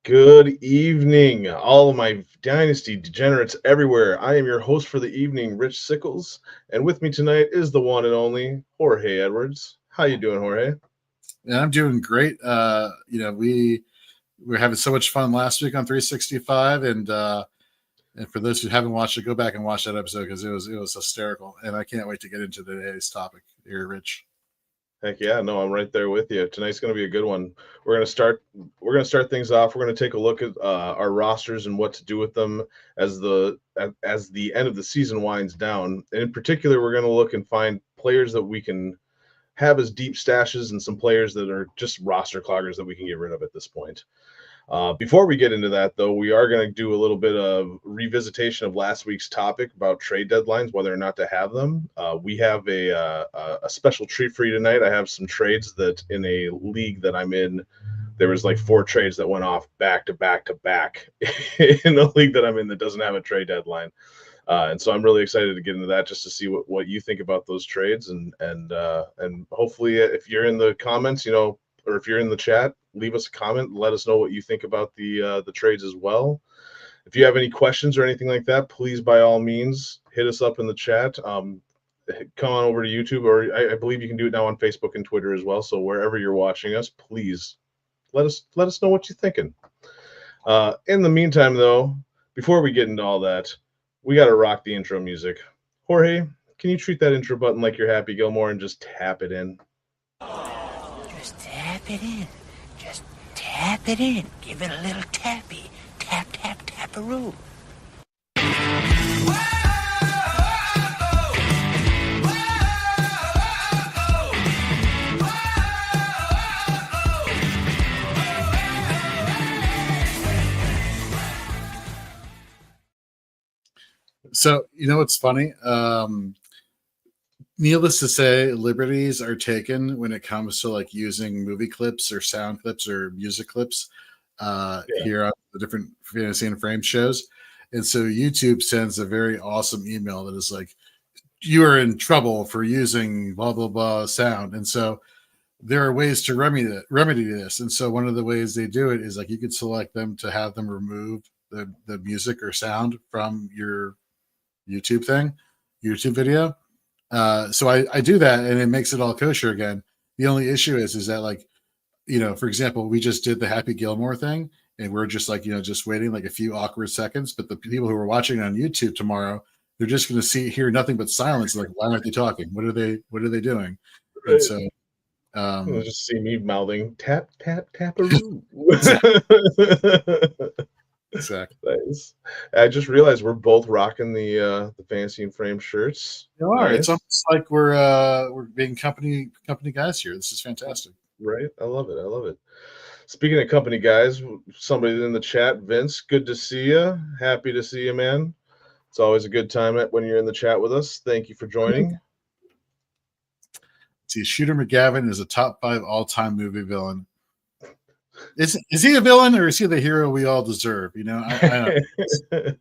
Good evening, all of my Dynasty degenerates everywhere. I am your host for the evening, Rich Sickles, and with me tonight is the one and only Jorge Edwards. How you doing, Jorge? Yeah, I'm doing great. We were having so much fun last week on 365, and for those who haven't watched it, go back and watch that episode because it was hysterical, and I can't wait to get into today's topic here, Rich. Heck yeah, no, I'm right there with you. Tonight's going to be a good one. We're going to start things off. We're going to take a look at our rosters and what to do with them as the end of the season winds down. And in particular, we're going to look and find players that we can have as deep stashes and some players that are just roster cloggers that we can get rid of at this point. Before we get into that, though, we are going to do a little bit of revisitation of last week's topic about trade deadlines, whether or not to have them. We have a special treat for you tonight. I have some trades that in a league that I'm in, there was like 4 trades that went off back to back to back in a league that I'm in that doesn't have a trade deadline. And so I'm really excited to get into that just to see what you think about those trades. And hopefully if you're in the comments, or if you're in the chat, leave us a comment. Let us know what you think about the trades as well. If you have any questions or anything like that, please, by all means, hit us up in the chat. Come on over to YouTube, or I believe you can do it now on Facebook and Twitter as well. So wherever you're watching us, please let us know what you're thinking. In the meantime, though, before we get into all that, we got to rock the intro music. Jorge, can you treat that intro button like you're Happy Gilmore and just tap it in? Just tap it in. Just tap it in. Give it a little tappy. Tap, tap, tap-a-roo. So, what's funny? Needless to say, liberties are taken when it comes to like using movie clips or sound clips or music clips here on the different Fantasy and Frame shows. And so YouTube sends a very awesome email that is like, you are in trouble for using blah, blah, blah sound. And so there are ways to remedy this. And so one of the ways they do it is like you could select them to have them remove the music or sound from your YouTube video. So I do that and it makes it all kosher again. The only issue is that like, for example, we just did the Happy Gilmore thing and we're just like, just waiting like a few awkward seconds, but the people who are watching on YouTube tomorrow, they're just going to hear nothing but silence. Like, why aren't they talking? What are they doing? And so, you'll just see me mouthing tap, tap, tap-a-roo. Exactly. Nice. I just realized we're both rocking the Fantasy and Frame shirts. You are. Nice. It's almost like we're being company guys here. This is fantastic. Right. I love it. Speaking of company guys, somebody in the chat, Vince, good to see you. Happy to see you, man. It's always a good time when you're in the chat with us. Thank you for joining. See, Shooter McGavin is a top 5 all-time movie villain. Is he a villain or is he the hero we all deserve? I don't know.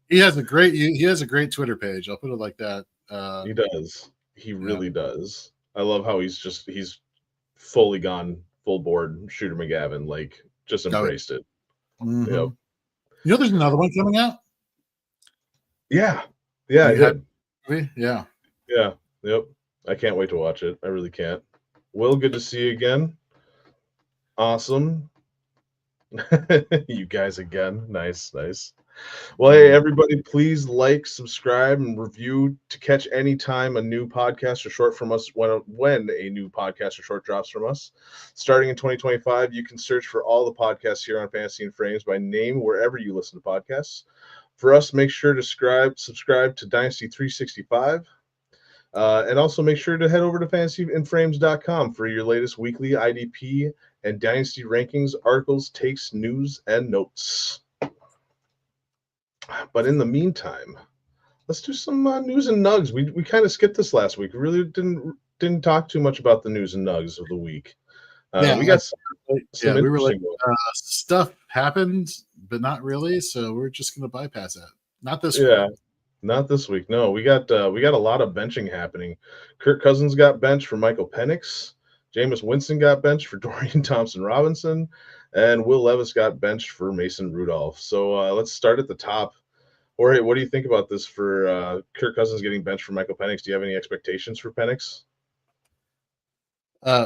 He has a great Twitter page. I'll put it like that. He does. He really does. I love how he's fully gone full board Shooter McGavin, like just embraced it. Mm-hmm. Yep. There's another one coming out. Yeah. Yeah. Yeah. Yep. I can't wait to watch it. I really can't. Will, good to see you again. Awesome. You guys again. Nice. Well, hey, everybody, please like, subscribe, and review to catch any time a new podcast or short from us when a new podcast or short drops from us. Starting in 2025, you can search for all the podcasts here on Fantasy and Frames by name wherever you listen to podcasts. For us, make sure to subscribe to Dynasty 365. And also make sure to head over to fantasyandframes.com for your latest weekly IDP and Dynasty rankings, articles, takes, news, and notes. But in the meantime, let's do some news and nugs. We kind of skipped this last week. We really didn't talk too much about the news and nugs of the week. We got some we were like, stuff happened, but not really. So we're just going to bypass that. Not this week. Yeah. Not this week. No, we got a lot of benching happening. Kirk Cousins got benched for Michael Penix. Jameis Winston got benched for Dorian Thompson-Robinson. and Will Levis got benched for Mason Rudolph. So let's start at the top. Jorge, what do you think about this for Kirk Cousins getting benched for Michael Penix? Do you have any expectations for Penix?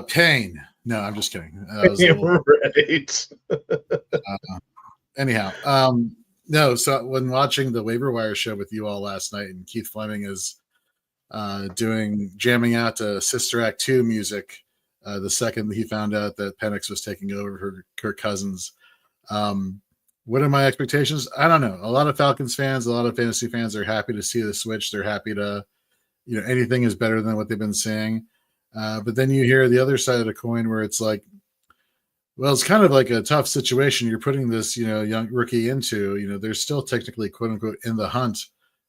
Pain. No, I'm just kidding. That was a little... Right. Anyhow, no. So when watching the Waiver Wire show with you all last night, and Keith Fleming is jamming out to Sister Act 2 music the second he found out that Penix was taking over for Kirk Cousins. What are my expectations? I don't know. A lot of Falcons fans, a lot of fantasy fans are happy to see the switch. They're happy to, anything is better than what they've been saying. But then you hear the other side of the coin where it's like, well, it's kind of like a tough situation you're putting this, young rookie into. They're still technically, quote unquote, in the hunt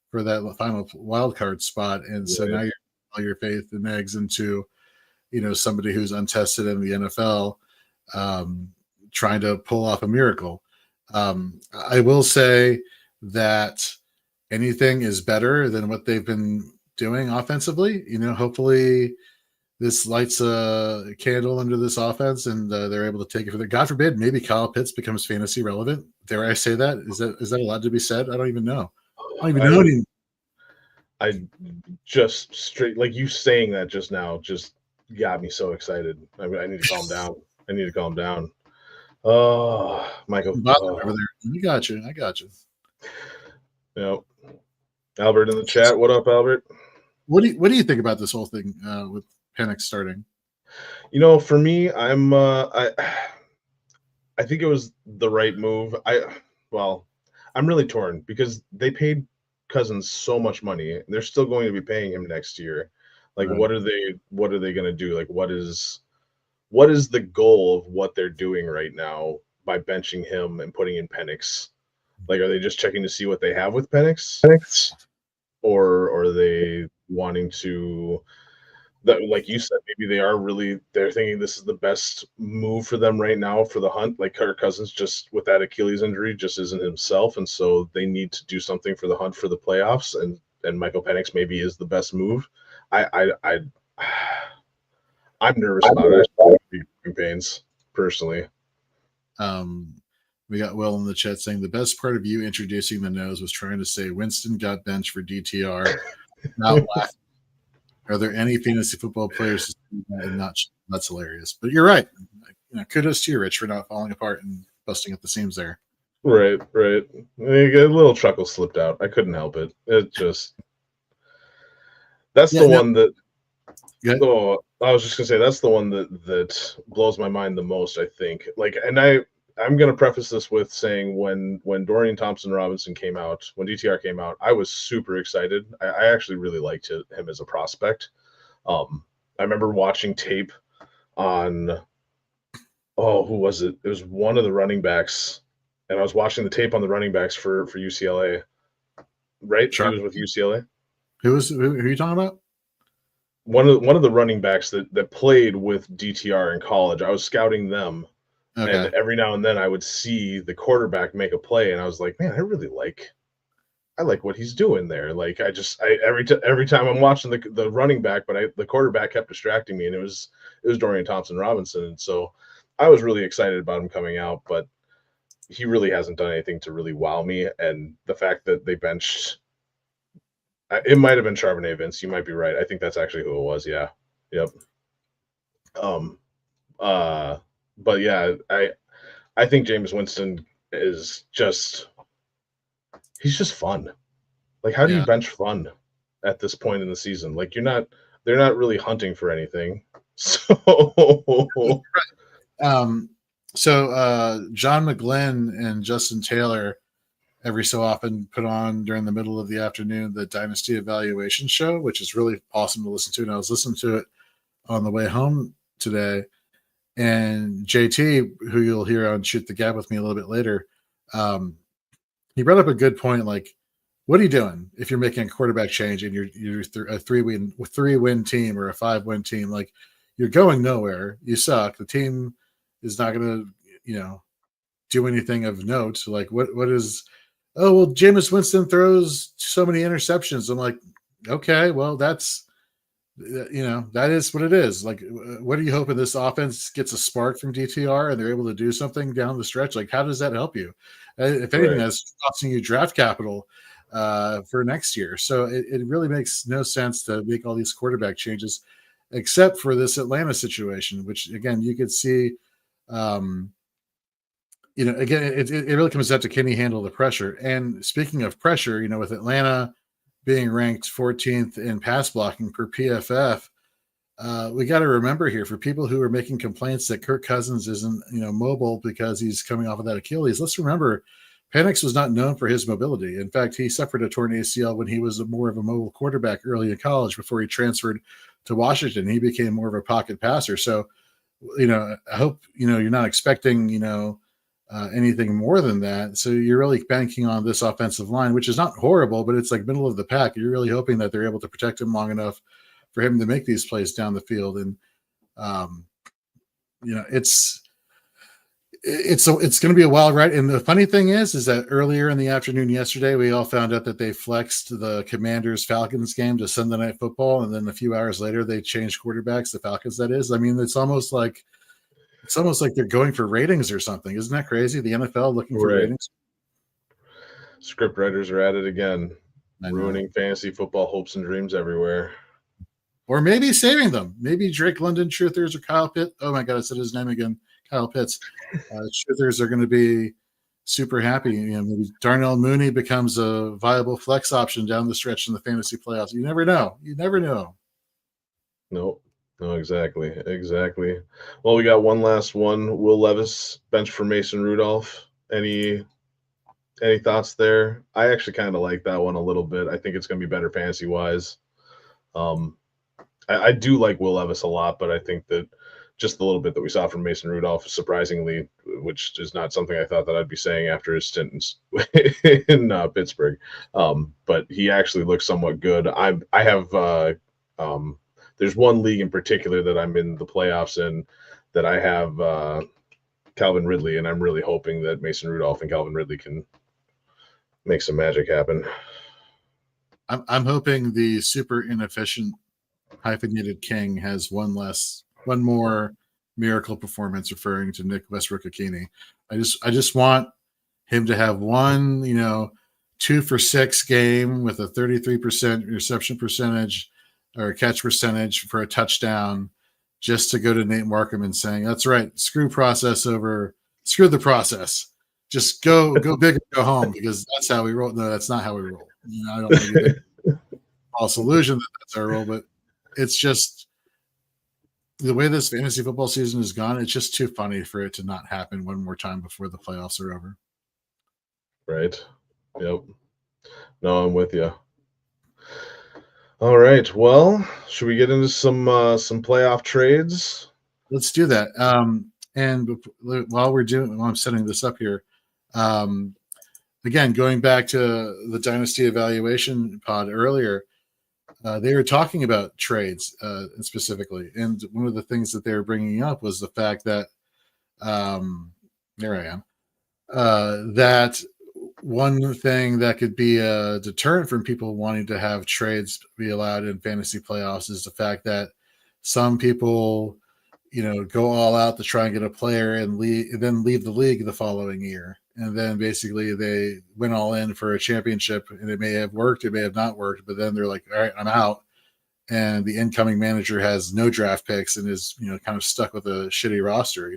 for that final wild card spot, and so now you're all your faith and eggs into, somebody who's untested in the NFL, trying to pull off a miracle. I will say that anything is better than what they've been doing offensively. Hopefully this lights a candle under this offense, and they're able to take it for the. God forbid, maybe Kyle Pitts becomes fantasy relevant. Dare I say that? Is that allowed to be said? I don't even know. I don't even know any. I just straight like you saying that just now just got me so excited. I need to calm down. I need to calm down. Oh, Michael. Over there. I got you. Yep. Albert in the chat. What up, Albert? What do you think about this whole thing with Penix starting? For me, I'm I think it was the right move. I'm really torn because they paid Cousins so much money. They're still going to be paying him next year. Like, right. What are they going to do? Like, what is the goal of what they're doing right now by benching him and putting in Penix? Like, are they just checking to see what they have with Penix? Or are they wanting to, that, like you said, maybe they're thinking this is the best move for them right now for the hunt. Like Kirk Cousins, just with that Achilles injury, just isn't himself, and so they need to do something for the hunt for the playoffs. And Michael Penix maybe is the best move. I'm nervous about it. Pains personally. We got Will in the chat saying the best part of you introducing the nose was trying to say Winston got benched for DTR. Not laughing. Are there any fantasy football players and not? That's hilarious. But you're right. Kudos to you, Rich, for not falling apart and busting at the seams there. Right. A little chuckle slipped out. I couldn't help it. It just one that. Oh, I was just gonna say that's the one that blows my mind the most. I think. I'm going to preface this with saying when Dorian Thompson-Robinson came out, when DTR came out, I was super excited. I actually really liked him as a prospect. I remember watching tape on, who was it? It was one of the running backs, and I was watching the tape on the running backs for UCLA. Right? Sure. He was with UCLA. Who are you talking about? One of the running backs that played with DTR in college. I was scouting them. Okay. And every now and then I would see the quarterback make a play, and I was like, man, I like what he's doing there. Like every time I'm watching the running back, but the quarterback kept distracting me, and it was Dorian Thompson-Robinson, and so I was really excited about him coming out, but he really hasn't done anything to really wow me. And the fact that they benched, it might have been Charbonnet, Vince. You might be right. I think that's actually who it was. Yeah. Yep. But yeah, I think Jameis Winston is he's just fun. Like, how do you bench fun at this point in the season? Like, they're not really hunting for anything. So John McGlynn and Justin Taylor every so often put on during the middle of the afternoon the Dynasty Evaluation Show, which is really awesome to listen to. And I was listening to it on the way home today. And JT, who you'll hear on Shoot the Gap with me a little bit later, he brought up a good point. Like, what are you doing if you're making a quarterback change and you're a three-win team or a 5-win team? Like, you're going nowhere. You suck. The team is not going to, do anything of note. Like, what is? Oh, well, Jameis Winston throws so many interceptions. I'm like, okay, well, that's that is what it is. Like, what are you hoping this offense gets a spark from DTR and they're able to do something down the stretch? Like, how does that help you? If anything, that's costing you draft capital for next year. So it really makes no sense to make all these quarterback changes, except for this Atlanta situation, which again you could see. Again, it really comes down to can he handle the pressure? And speaking of pressure, with Atlanta being ranked 14th in pass blocking per PFF, we got to remember here for people who are making complaints that Kirk Cousins isn't, mobile because he's coming off of that Achilles. Let's remember, Penix was not known for his mobility. In fact, he suffered a torn ACL when he was more of a mobile quarterback early in college before he transferred to Washington. He became more of a pocket passer. So, I hope, you're not expecting, anything more than that. So you're really banking on this offensive line, which is not horrible, but it's like middle of the pack. You're really hoping that they're able to protect him long enough for him to make these plays down the field. And, it's going to be a wild ride. And the funny thing is that earlier in the afternoon yesterday, we all found out that they flexed the Commanders Falcons game to Sunday Night Football. And then a few hours later, they changed quarterbacks, the Falcons, that is. I mean, it's almost like they're going for ratings or something. Isn't that crazy? The NFL looking for ratings. Script writers are at it again, ruining fantasy football hopes and dreams everywhere. Or maybe saving them. Maybe Drake London truthers or Kyle Pitts. Oh my God, I said his name again. Kyle Pitts. Truthers are going to be super happy. Maybe Darnell Mooney becomes a viable flex option down the stretch in the fantasy playoffs. You never know. Nope. No, exactly. Well, we got one last one. Will Levis bench for Mason Rudolph. Any thoughts there? I actually kind of like that one a little bit. I think it's going to be better fantasy wise. I do like Will Levis a lot, but I think that just the little bit that we saw from Mason Rudolph, surprisingly, which is not something I thought that I'd be saying after his stint in Pittsburgh. But he actually looks somewhat good. I have. There's one league in particular that I'm in the playoffs in that I have Calvin Ridley, and I'm really hoping that Mason Rudolph and Calvin Ridley can make some magic happen. I'm hoping the super inefficient hyphenated king has one more miracle performance, referring to Nick Westbrook-Akini. I just want him to have one, 2 for 6 game with a 33% reception percentage or catch percentage for a touchdown, just to go to Nate Markham and saying, that's right, screw the process. Just go big or go home, because that's how we roll. No, that's not how we roll. I don't want to get a false illusion that that's our role, but it's just the way this fantasy football season has gone. It's just too funny for it to not happen one more time before the playoffs are over. Right. Yep. No, I'm with you. All right. Well, should we get into some playoff trades? Let's do that. And while I'm setting this up here, again, going back to the Dynasty evaluation pod earlier, they were talking about trades specifically. And one of the things that they were bringing up was the fact that, there I am, that one thing that could be a deterrent from people wanting to have trades be allowed in fantasy playoffs is the fact that some people, go all out to try and get a player and then leave the league the following year. And then basically they went all in for a championship, and it may have worked, it may have not worked, but then they're like, all right, I'm out. And the incoming manager has no draft picks and is, kind of stuck with a shitty roster,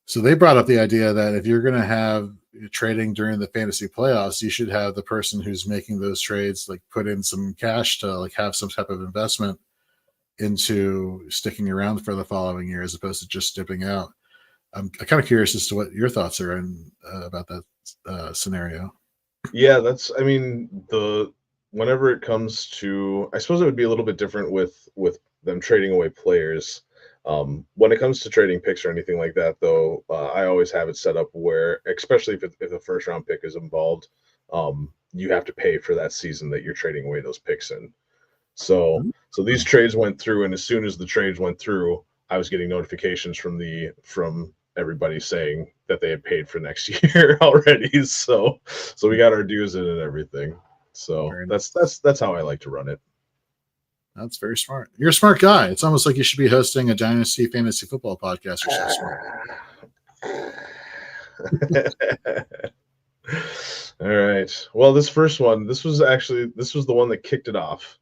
So they brought up the idea that if you're going to have trading during the fantasy playoffs, you should have the person who's making those trades put in some cash to have some type of investment into sticking around for the following year, as opposed to just dipping out. I'm kind of curious as to what your thoughts are about that scenario. Yeah, whenever it comes to, I suppose it would be a little bit different with them trading away players. When it comes to trading picks or anything like that, though, I always have it set up where, especially if a first round pick is involved, you have to pay for that season that you're trading away those picks in. So these trades went through, and as soon as the trades went through, I was getting notifications from everybody saying that they had paid for next year already. So we got our dues in and everything. So that's how I like to run it. That's very smart. You're a smart guy. It's almost like you should be hosting a Dynasty Fantasy Football podcast. You're so smart. All right. Well, this first one, this was the one that kicked it off.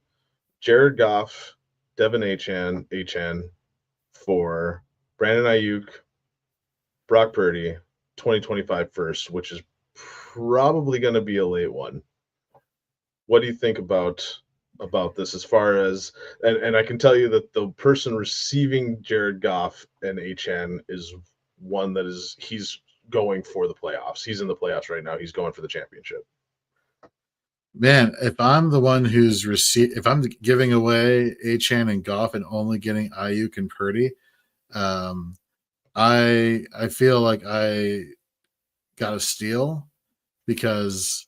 Jared Goff, Devin Achan for Brandon Ayuk, Brock Purdy, 2025 first, which is probably going to be a late one. What do you think about this as far as and I can tell you that the person receiving Jared Goff and Achan is one that he's going for the playoffs. He's in the playoffs right now. He's going for the championship. Man, if I'm the one who's if I'm giving away Achan and Goff and only getting Ayuk and Purdy, I feel like I got a steal because,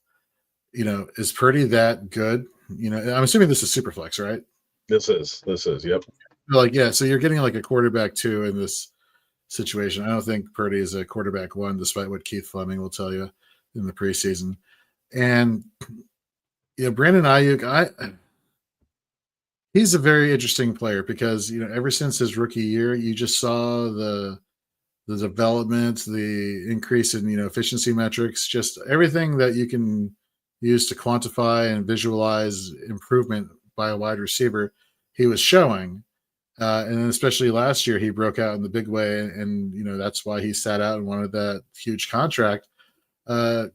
is Purdy that good? I'm assuming this is Superflex, right? This is, yep. So you're getting like a quarterback 2 in this situation. I don't think Purdy is a quarterback 1, despite what Keith Fleming will tell you in the preseason. And Brandon Ayuk, he's a very interesting player because ever since his rookie year, you just saw the development, the increase in efficiency metrics, just everything that you can use to quantify and visualize improvement by a wide receiver. He was showing. And then especially last year, he broke out in the big way, and that's why he sat out and wanted that huge contract. He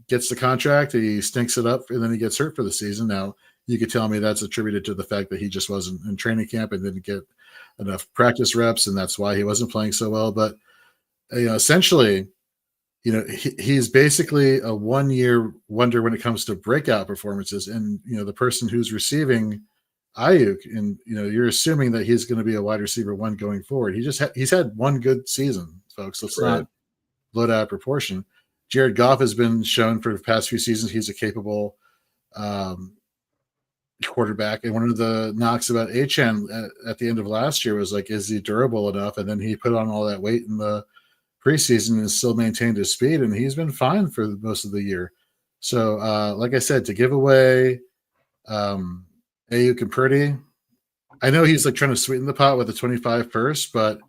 gets the contract, he stinks it up, and then he gets hurt for the season. Now, you could tell me that's attributed to the fact that he just wasn't in training camp and didn't get enough practice reps, and that's why he wasn't playing so well. But essentially, he's basically a one-year wonder when it comes to breakout performances. And the person who's receiving Ayuk, and you're assuming that he's going to be a wide receiver 1 going forward. He's had one good season, folks. Let's not blow it out of proportion. Jared Goff has been shown for the past few seasons he's a capable quarterback. And one of the knocks about Achan at the end of last year was like, is he durable enough? And then he put on all that weight in the preseason and still maintained his speed, and he's been fine for most of the year. So, like I said, to give away Ayuk and Purdy, I know he's like trying to sweeten the pot with the 25 first, but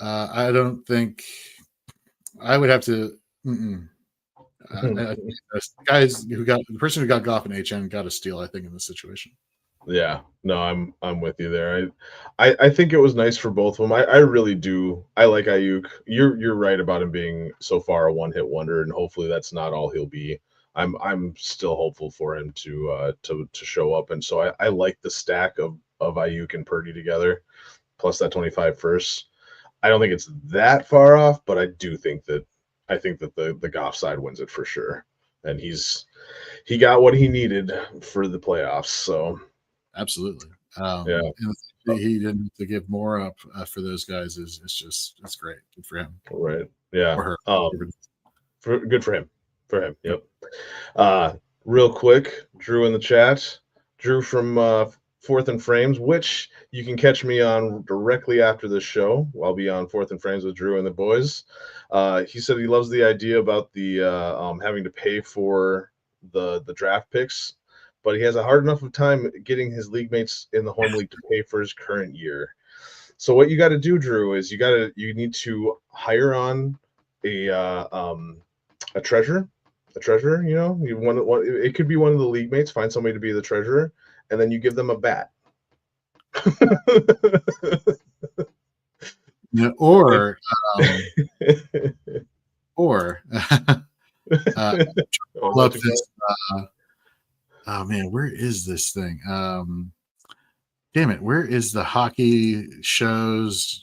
I don't think I would have to. The person who got Goff and HN got a steal, I think, in this situation. Yeah, no, I'm with you there. I think it was nice for both of them. I really do. I like Ayuk. You're right about him being so far a one-hit wonder, and hopefully that's not all he'll be. I'm still hopeful for him to show up, and so I like the stack of Ayuk and Purdy together, plus that 25 first. I don't think it's that far off, but I think that the Goff side wins it for sure, and he got what he needed for the playoffs. So absolutely, yeah. And he didn't have to give more up for those guys. It's great. Good for him. Right. Yeah. Or her. Good for him. Yep. Real quick, Drew in the chat. Drew from Fourth and Frames, which you can catch me on directly after this show. I'll be on Fourth and Frames with Drew and the boys. He said he loves the idea about the having to pay for the draft picks, but he has a hard enough of time getting his league mates in the home league to pay for his current year. So what you got to do, Drew, is you need to hire on a treasurer. It could be one of the league mates. Find somebody to be the treasurer, and then you give them a bat. Yeah, or love this. Oh man, where is this thing? Damn it, where is the hockey shows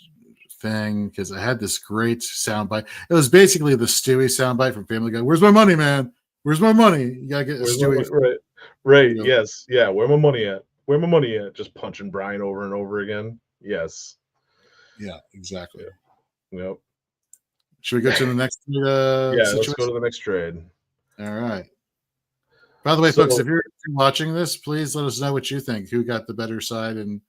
thing? Because I had this great soundbite. It was basically the Stewie soundbite from Family Guy. Where's my money, man? Where's my money? You gotta get Stewie. Right. Yes. Yeah. Where my money at? Where my money at? Just punching Brian over and over again. Yes. Yeah. Exactly. Yep. Should we go to the next? Let's go to the next trade. All right. By the way, folks, if you're watching this, please let us know what you think. Who got the better side, and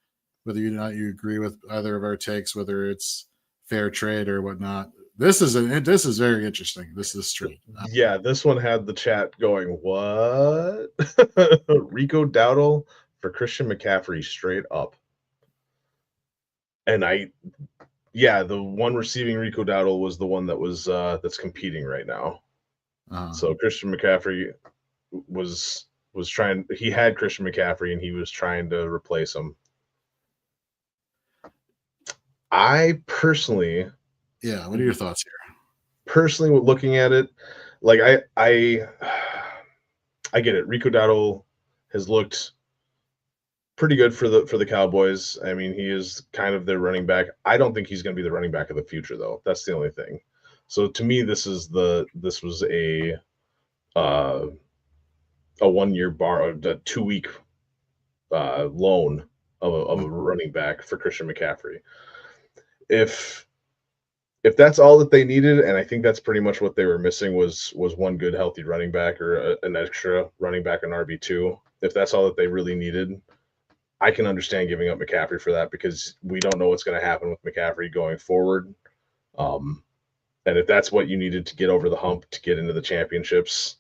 whether or not you agree with either of our takes, whether it's fair trade or whatnot. This is very interesting. This is true. Yeah, this one had the chat going, what? Rico Dowdle for Christian McCaffrey straight up. And the one receiving Rico Dowdle was the one that was that's competing right now. So Christian McCaffrey was trying. He had Christian McCaffrey, and he was trying to replace him. I personally, what are your thoughts here? Personally, looking at it, like I get it. Rico Dowdle has looked pretty good for the Cowboys. I mean, he is kind of their running back. I don't think he's going to be the running back of the future, though. That's the only thing. So to me, this was a 1 year a 2 week loan of a running back for Christian McCaffrey. If that's all that they needed, and I think that's pretty much what they were missing was one good healthy running back or an extra running back in RB2. If that's all that they really needed, I can understand giving up McCaffrey for that because we don't know what's going to happen with McCaffrey going forward. And if that's what you needed to get over the hump to get into the championships,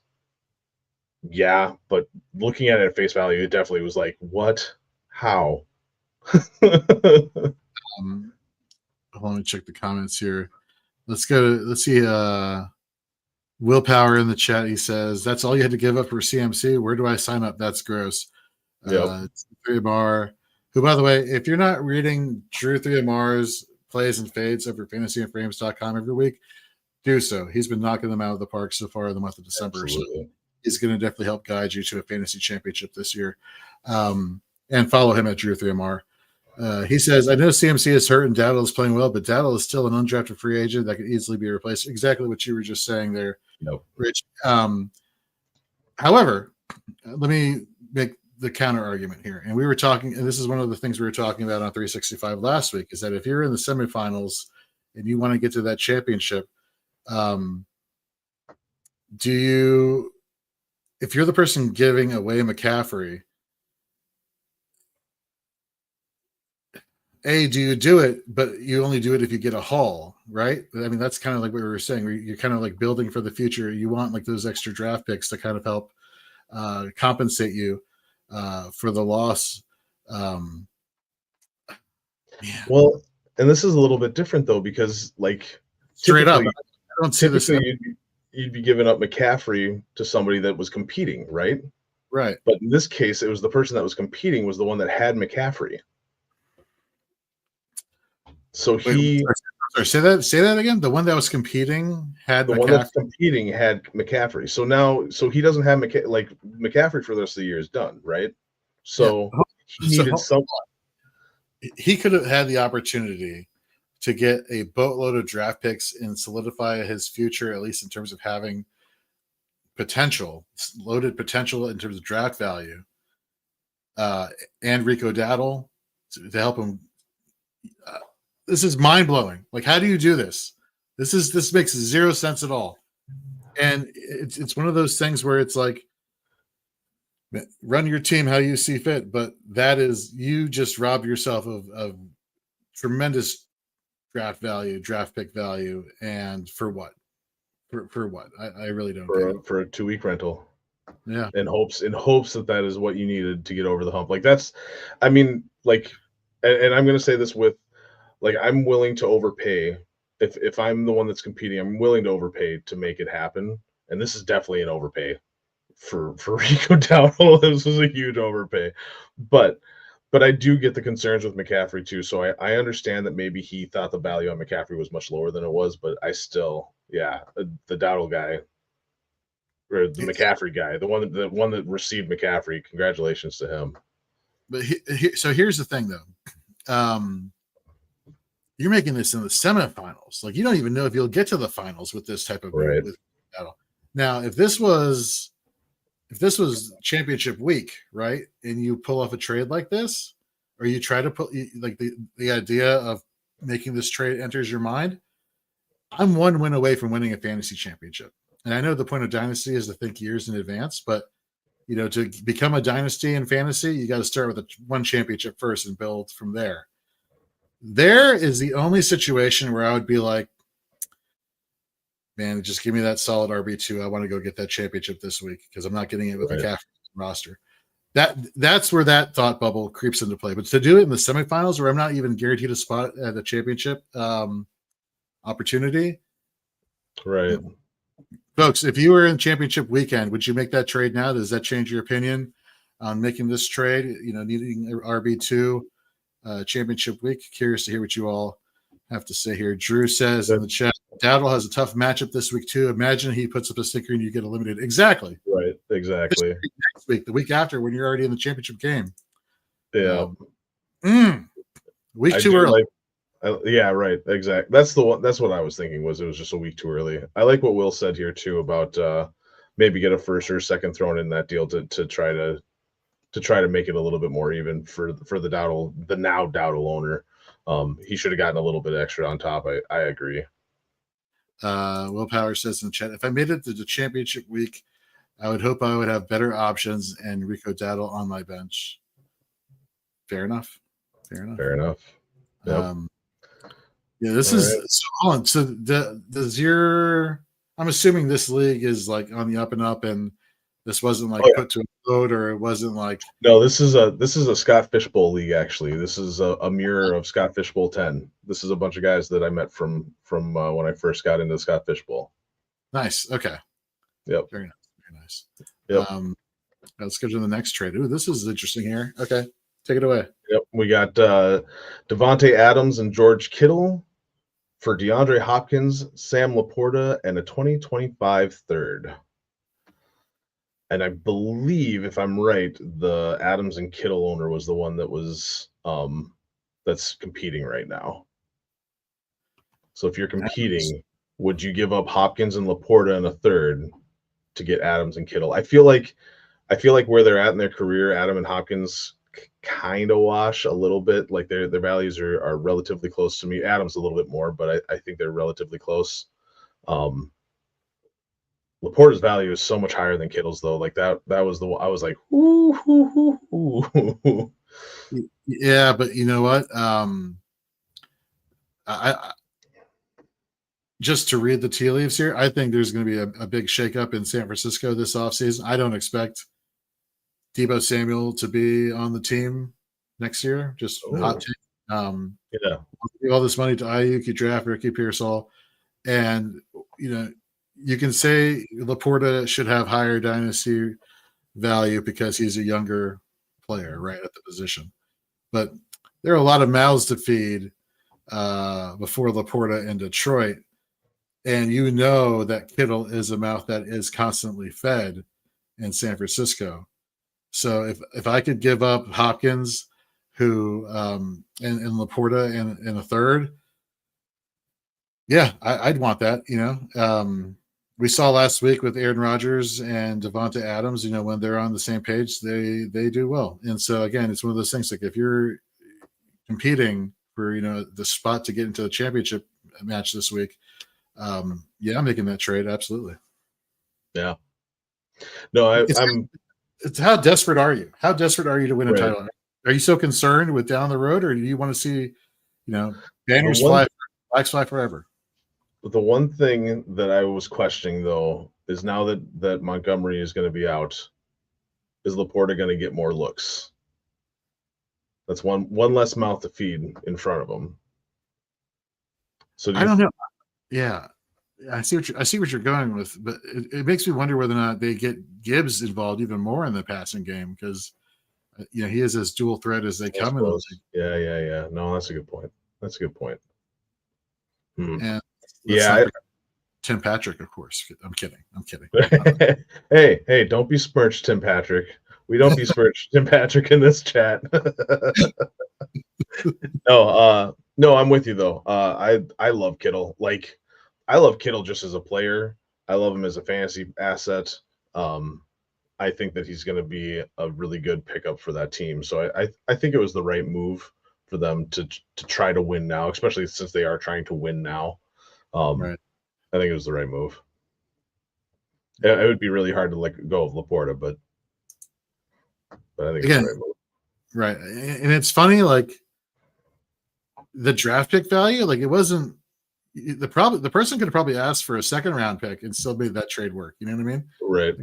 yeah. But looking at it at face value, it definitely was like, what? How? Let me check the comments here. Let's see. Willpower in the chat. He says, that's all you had to give up for CMC. Where do I sign up? That's gross. Yep. 3MR, who, by the way, if you're not reading Drew 3MR's plays and fades over fantasyandframes.com every week, do so. He's been knocking them out of the park so far in the month of December. Absolutely. So he's going to definitely help guide you to a fantasy championship this year. And follow him at Drew 3MR. He says, I know CMC is hurt and Dowdle is playing well, but Dowdle is still an undrafted free agent that could easily be replaced. Exactly what you were just saying there, Rich. However, let me make the counter argument here. And we were talking, and this is one of the things we were talking about on 365 last week, is that if you're in the semifinals and you want to get to that championship, if you're the person giving away McCaffrey, do you do it, but you only do it if you get a haul, right? I mean, that's kind of like what we were saying. You're kind of like building for the future. You want like those extra draft picks to kind of help compensate you for the loss. Well, and this is a little bit different though, because like straight up, I don't see this. You'd be giving up McCaffrey to somebody that was competing, right? Right. But in this case, it was the person that was competing was the one that had McCaffrey. So say that again. The one that was competing had the McCaffrey. One that's competing had McCaffrey. So he doesn't have McCaffrey for the rest of the year is done, right? So he needed someone. He could have had the opportunity to get a boatload of draft picks and solidify his future, at least in terms of having loaded potential in terms of draft value, and Rico Dowdle to help him. This is mind blowing. Like, how do you do this? This makes zero sense at all. And it's one of those things where it's like, run your team how you see fit, but that is, you just rob yourself of tremendous draft pick value, and for what? For what? I really don't for a 2 week rental. Yeah. In hopes that is what you needed to get over the hump. Like that's, I mean, like, and I'm going to say this with, like, I'm willing to overpay if I'm the one that's competing. I'm willing to overpay to make it happen, and this is definitely an overpay for Rico Dowdle. This was a huge overpay, but I do get the concerns with McCaffrey too. So I understand that maybe he thought the value on McCaffrey was much lower than it was, but I still, the Dowdle guy or the McCaffrey guy, the one that received McCaffrey. Congratulations to him. But so here's the thing though. You're making this in the semifinals. Like, you don't even know if you'll get to the finals with this type of with battle. Now, if this was championship week, right, and you pull off a trade like this, or you try to put like the idea of making this trade enters your mind, I'm one win away from winning a fantasy championship. And I know the point of Dynasty is to think years in advance, but to become a dynasty in fantasy, you got to start with one championship first and build from there. There is the only situation where I would be like, man, just give me that solid RB2. I want to go get that championship this week because I'm not getting it with a McCaffrey roster. that's where that thought bubble creeps into play. But to do it in the semifinals, where I'm not even guaranteed a spot at the championship opportunity, Right. Folks, if you were in championship weekend, would you make that trade now? Does that change your opinion on making this trade? Needing RB2 championship week. Curious to hear what you all have to say here. Drew says in the chat, Dowdle has a tough matchup this week too. Imagine he puts up a sticker and you get eliminated. Exactly. Right. Exactly. Next week, the week after, when you're already in the championship game. Yeah. Week too early. Yeah, right. Exactly. That's the one. That's what I was thinking. Was it was just a week too early. I like what Will said here too about maybe get a first or second thrown in that deal to try to make it a little bit more even for the now Dowdle owner. He should have gotten a little bit extra on top. I agree. Willpower says in the chat, if I made it to the championship week, I would hope I would have better options and Rico Dowdle on my bench. Fair enough. Yep. This is so does your, I'm assuming this league is like on the up and up, and this wasn't like put to a vote, or it wasn't like. No, this is a Scott Fishbowl league. Actually, this is a mirror of Scott Fishbowl 10. This is a bunch of guys that I met from when I first got into Scott Fishbowl. Nice. Okay. Yep. Very nice. Yep. Let's go to the next trade. Ooh, this is interesting here. Okay, take it away. Yep. We got Devontae Adams and George Kittle for DeAndre Hopkins, Sam Laporta, and a 2025 third. And I believe, if I'm right, the Adams and Kittle owner was the one that was that's competing right now. So if you're competing, would you give up Hopkins and Laporta and a third to get Adams and Kittle? I feel like where they're at in their career, Adam and Hopkins kind of wash a little bit. Like their values are relatively close to me. Adams a little bit more, but I think they're relatively close. Laporta's value is so much higher than Kittle's, though. Like that was the one I was like, ooh. Yeah, but you know what? I just to read the tea leaves here, I think there's going to be a big shakeup in San Francisco this offseason. I don't expect Deebo Samuel to be on the team next year. Just hot take. Yeah, give all this money to Ayuk, you draft Ricky Pearsall, and you can say Laporta should have higher dynasty value because he's a younger player, right, at the position. But there are a lot of mouths to feed before Laporta in Detroit. And you know that Kittle is a mouth that is constantly fed in San Francisco. So if I could give up Hopkins, who and Laporta in a third, yeah, I'd want that. We saw last week with Aaron Rodgers and Devonta Adams, when they're on the same page, they do well. And so again, it's one of those things, like if you're competing for the spot to get into the championship match this week, I'm making that trade. Absolutely. Yeah. No, it's how desperate are you? How desperate are you to win a title? Are you so concerned with down the road, or do you want to see, banners fly, flags fly forever? The one thing that I was questioning, though, is now that Montgomery is going to be out, is Laporta going to get more looks? That's one less mouth to feed in front of him. So I don't know. Yeah, I see what you're going with, but it makes me wonder whether or not they get Gibbs involved even more in the passing game, because he is as dual threat as they come in. Yeah. No, that's a good point. And Tim Patrick, of course. I'm kidding. Hey, don't besmirch Tim Patrick. We don't besmirch Tim Patrick in this chat. No, I'm with you though. I love Kittle. Like, I love Kittle just as a player. I love him as a fantasy asset. I think that he's going to be a really good pickup for that team. So I think it was the right move for them to try to win now, especially since they are trying to win now. Right. I think it was the right move. It would be really hard to let go of Laporta, but I think it's the right move. Right. And it's funny, like the draft pick value, like it wasn't the person could have probably asked for a second round pick and still made that trade work. You know what I mean? Right.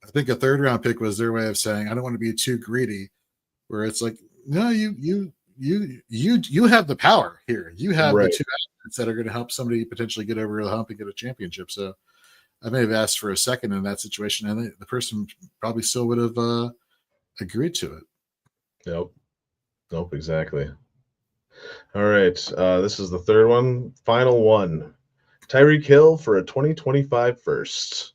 I think a third round pick was their way of saying, I don't want to be too greedy, where it's like, no, you have the power here. You have the two assets that are going to help somebody potentially get over the hump and get a championship. So I may have asked for a second in that situation, and the person probably still would have agreed to it. Nope, exactly. All right, this is the third one, final one. Tyreek Hill for a 2025 first.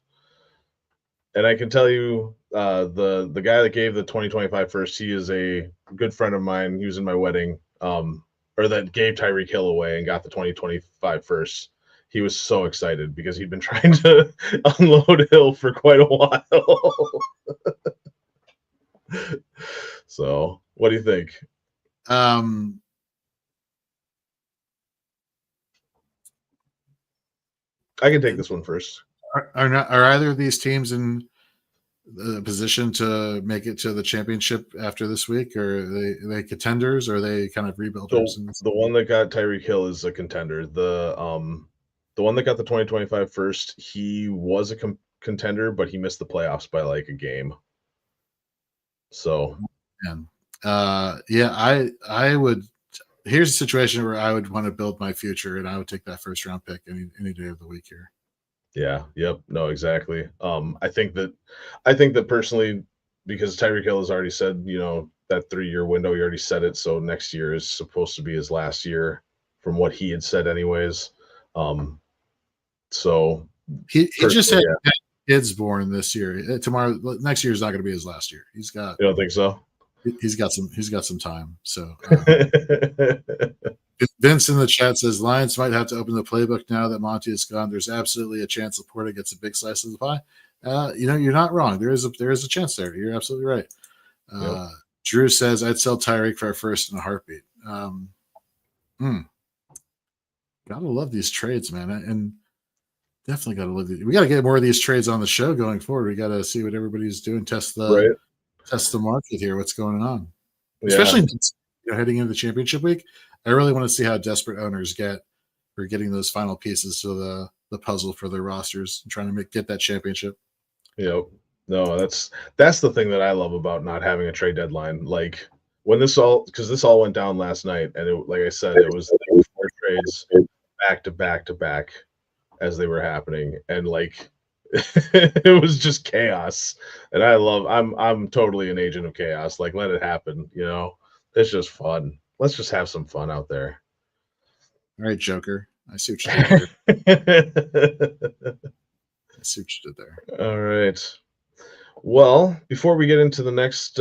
And I can tell you, the guy that gave the 2025 first, he is a good friend of mine. He was in my wedding, or that gave Tyreek Hill away and got the 2025 first. He was so excited because he'd been trying to unload Hill for quite a while. So, what do you think? I can take this one first. Are either of these teams in the position to make it to the championship after this week, or are they contenders, or are they kind of rebuilders? So the one that got Tyreek Hill is a contender. The one that got the 2025 first, he was a contender, but he missed the playoffs by like a game. So, I would. Here's a situation where I would want to build my future, and I would take that first round pick any day of the week here. Yeah. Yep. No, exactly. I think that personally, because Tyreek Hill has already said, that 3-year window, he already said it. So next year is supposed to be his last year from what he had said anyways. So he just said kids born this year. Next year is not going to be his last year. He's got. You don't think so? He's got some time. So Vince in the chat says Lions might have to open the playbook now that Monty is gone. There's absolutely a chance Laporta gets a big slice of the pie. You're not wrong. There is a chance there. You're absolutely right. Yep. Drew says I'd sell Tyreek for a first in a heartbeat. Gotta love these trades, man, and definitely gotta love these. We gotta get more of these trades on the show going forward. We gotta see what everybody's doing. Test the market here. What's going on, especially heading into the championship week. I really want to see how desperate owners get for getting those final pieces to the puzzle for their rosters and trying to get that championship. Yep. No, that's the thing that I love about not having a trade deadline. Like when this all went down last night, and like I said, it was like 4 trades back to back to back as they were happening, and like it was just chaos. And I'm totally an agent of chaos. Like let it happen. It's just fun. Let's just have some fun out there. All right, Joker. I see what you did there. All right. Well, before we get into the next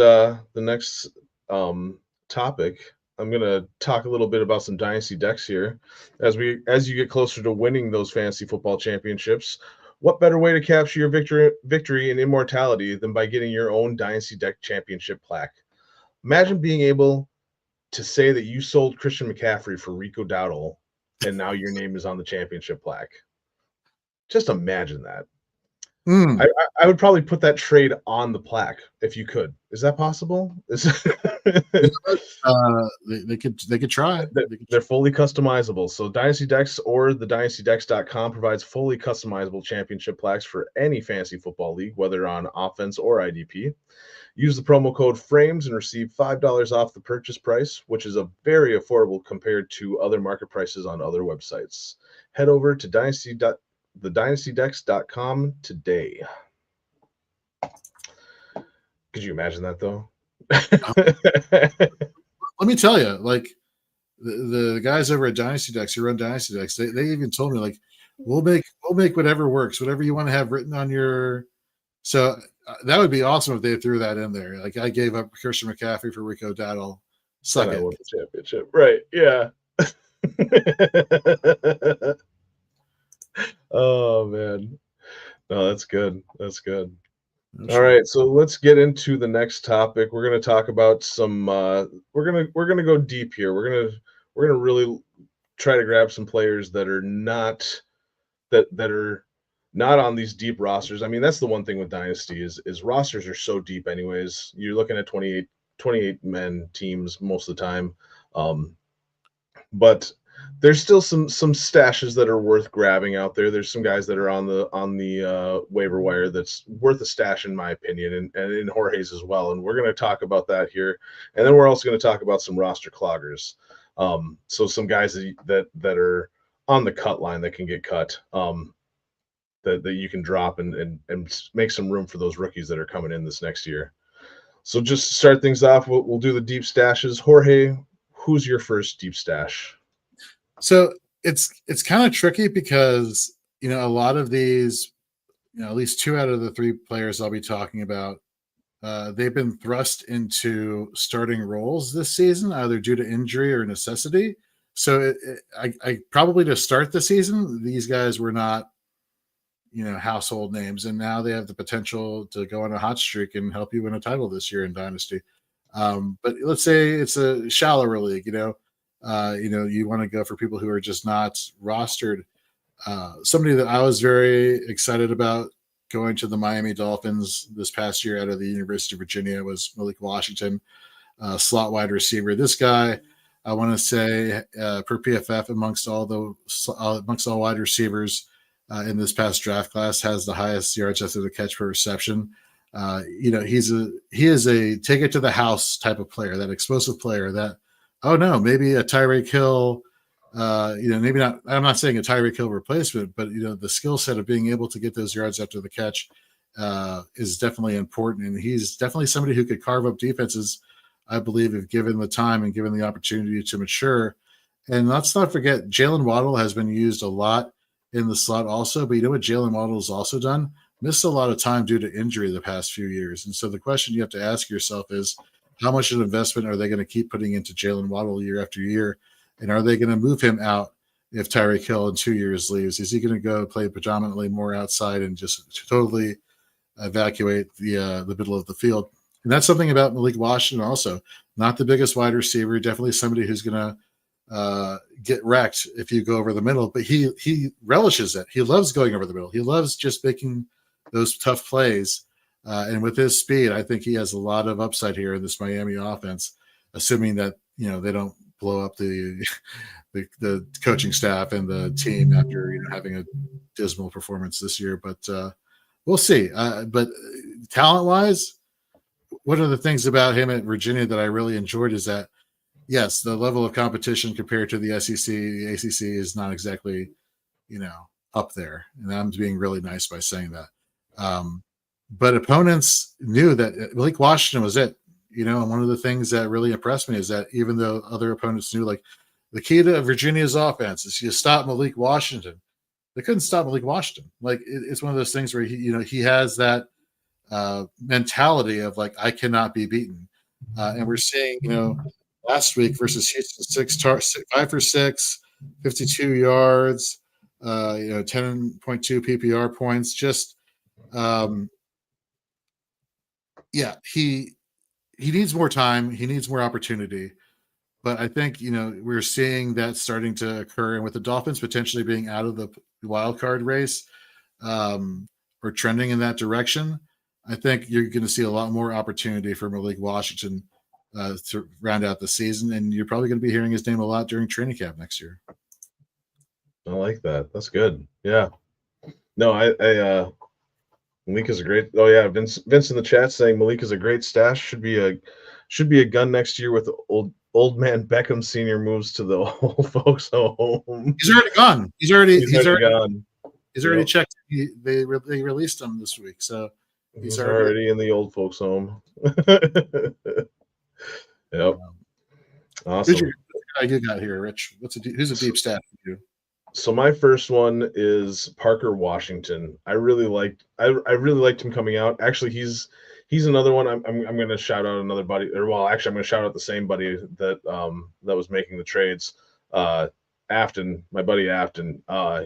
topic, I'm gonna talk a little bit about some dynasty decks here. As you get closer to winning those fantasy football championships, what better way to capture your victory and immortality than by getting your own dynasty deck championship plaque? Imagine being able to say that you sold Christian McCaffrey for Rico Dowdle, and now your name is on the championship plaque. Just imagine that. I would probably put that trade on the plaque if you could. Is that possible? They could try. They're fully customizable. So Dynasty Decks or the DynastyDecks.com provides fully customizable championship plaques for any fantasy football league, whether on offense or IDP. Use the promo code FRAMES and receive $5 off the purchase price, which is a very affordable compared to other market prices on other websites. Head over to DynastyDecks.com today. Could you imagine that though? Let me tell you, like the guys over at Dynasty Decks who run Dynasty Decks, they even told me like we'll make whatever works, whatever you want to have written on your. So that would be awesome if they threw that in there. Like I gave up Christian McCaffrey for Rico Dowdle. Suck it. I won the championship, right? Yeah. Oh man, no, that's good. That's good. All right, so let's get into the next topic. We're going to talk about some. We're gonna go deep here. We're gonna really try to grab some players that are not on these deep rosters. I mean, that's the one thing with Dynasty is rosters are so deep. Anyways, you're looking at 28 men teams most of the time, but there's still some stashes that are worth grabbing out there. There's some guys that are on the waiver wire that's worth a stash in my opinion, and in Jorge's as well. And we're going to talk about that here, and then we're also going to talk about some roster cloggers. So some guys that are on the cut line that can get cut, that you can drop and make some room for those rookies that are coming in this next year. So just to start things off, we'll do the deep stashes. Jorge, who's your first deep stash? So it's kind of tricky because, you know, a lot of these, you know, at least 2 out of the 3 players I'll be talking about, they've been thrust into starting roles this season, either due to injury or necessity. So I probably to start the season, these guys were not, you know, household names, and now they have the potential to go on a hot streak and help you win a title this year in Dynasty. But let's say it's a shallower league, you know, you want to go for people who are just not rostered. Somebody that I was very excited about going to the Miami Dolphins this past year out of the University of Virginia was Malik Washington, slot wide receiver. This guy, I want to say, per PFF amongst all wide receivers in this past draft class, has the highest yards after the catch per reception. You know, he is a take it to the house type of player, that explosive player that, oh no, maybe a Tyreek Hill, you know, maybe not. I'm not saying a Tyreek Hill replacement, but, you know, the skill set of being able to get those yards after the catch is definitely important. And he's definitely somebody who could carve up defenses, I believe, if given the time and given the opportunity to mature. And let's not forget, Jalen Waddle has been used a lot in the slot also, but you know what Jalen Waddle has also done? Missed a lot of time due to injury the past few years. And so the question you have to ask yourself is, how much of an investment are they going to keep putting into Jalen Waddle year after year? And are they going to move him out if Tyreek Hill in 2 years leaves? Is he going to go play predominantly more outside and just totally evacuate the middle of the field? And that's something about Malik Washington also. Not the biggest wide receiver, definitely somebody who's going to get wrecked if you go over the middle, but he relishes it. He loves going over the middle. He loves just making those tough plays. And with his speed, I think he has a lot of upside here in this Miami offense, assuming that, you know, they don't blow up the coaching staff and the team after, you know, having a dismal performance this year. But we'll see. But talent-wise, one of the things about him at Virginia that I really enjoyed is that, yes, the level of competition compared to the SEC, the ACC is not exactly, you know, up there. And I'm being really nice by saying that. But opponents knew that Malik Washington was it, you know, and one of the things that really impressed me is that even though other opponents knew, like, the key to Virginia's offense is you stop Malik Washington. They couldn't stop Malik Washington. Like, it's one of those things where he has that mentality of, like, I cannot be beaten. And we're seeing, you know, last week versus Houston, 5 for 6, 52 yards, 10.2 PPR points. Just, he needs more time. He needs more opportunity. But I think, you know, we're seeing that starting to occur. And with the Dolphins potentially being out of the wild card race or trending in that direction, I think you're going to see a lot more opportunity for Malik Washington to round out the season, and you're probably going to be hearing his name a lot during training camp next year. I like that. That's good. Yeah. No, Malik is a great. Oh yeah, Vince in the chat saying Malik is a great stash. Should be a gun next year with old man Beckham Senior moves to the old folks home. He's already gone. He's already gone. He's already checked. They released him this week, so he's already in the old folks home. Yep. Awesome. You got here, Rich? Who's a deep stash for you? So my first one is Parker Washington. I really liked him coming out. Actually, he's another one. I'm going to shout out another buddy, I'm going to shout out the same buddy that was making the trades. Afton, my buddy Afton.